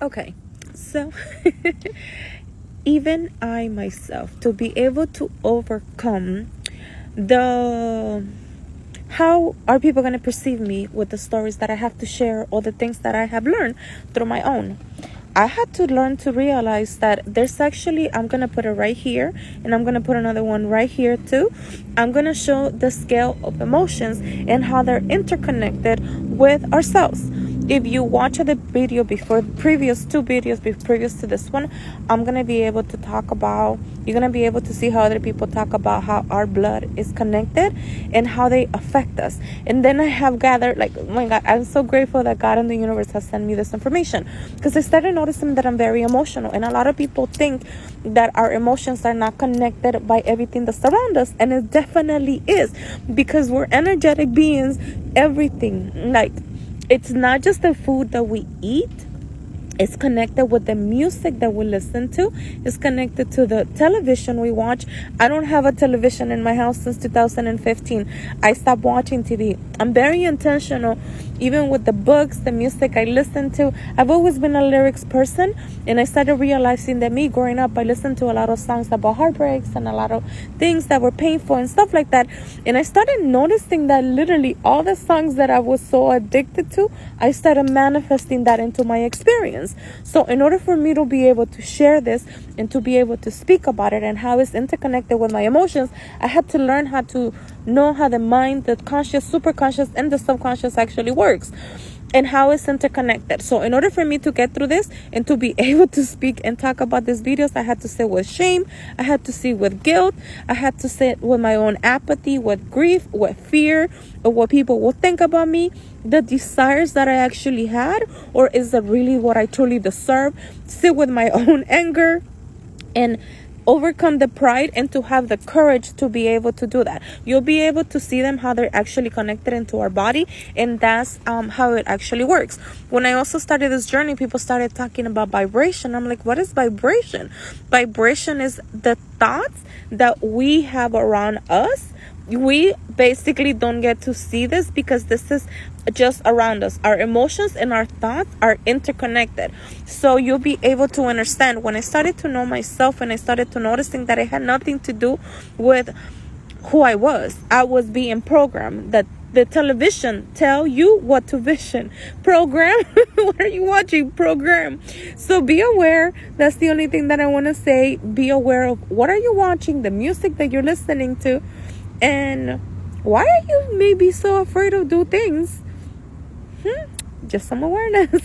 Okay, so even I myself, to be able to overcome the how are people going to perceive me with the stories that I have to share or the things that I have learned through my own. I had to learn to realize that there's actually, I'm going to put it right here, and I'm going to put another one right here too. I'm going to show the scale of emotions and how they're interconnected with ourselves. If you watch the video before, previous two videos previous to this one, I'm going to be able to talk about, you're going to be able to see how other people talk about how our blood is connected and how they affect us. And then I have gathered, like, oh my God, I'm so grateful that God and the universe has sent me this information, because I started noticing that I'm very emotional. And a lot of people think that our emotions are not connected by everything that's around us. And it definitely is, because we're energetic beings, everything. Like, it's not just the food that we eat. It's connected with the music that we listen to. It's connected to the television we watch. I don't have a television in my house since 2015. I stopped watching TV. I'm very intentional, even with the books, the music I listen to. I've always been a lyrics person, and I started realizing that me growing up, I listened to a lot of songs about heartbreaks and a lot of things that were painful and stuff like that. And I started noticing that literally all the songs that I was so addicted to, I started manifesting that into my experience. So in order for me to be able to share this and to be able to speak about it and how it's interconnected with my emotions, I had to learn how to know how the mind, the conscious, superconscious, and the subconscious actually works, and how it's interconnected. So in order for me to get through this and to be able to speak and talk about these videos, I had to sit with shame, I had to sit with guilt, I had to sit with my own apathy, with grief, with fear of what people will think about me, the desires that I actually had, or is it really what I truly deserve? Sit with my own anger and overcome the pride, and to have the courage to be able to do that. You'll be able to see them, how they're actually connected into our body, and that's how it actually works. When I also started this journey, people started talking about vibration. I'm like, what is vibration? Vibration is the thoughts that we have around us. We basically don't get to see this because this is just around us. Our emotions and our thoughts are interconnected. So you'll be able to understand. When I started to know myself and I started to noticing that it had nothing to do with who I was being programmed. That the television tell you what to vision. Program. What are you watching? Program. So be aware. That's the only thing that I want to say. Be aware of what are you watching, the music that you're listening to, and why are you maybe so afraid of do things? Just some awareness.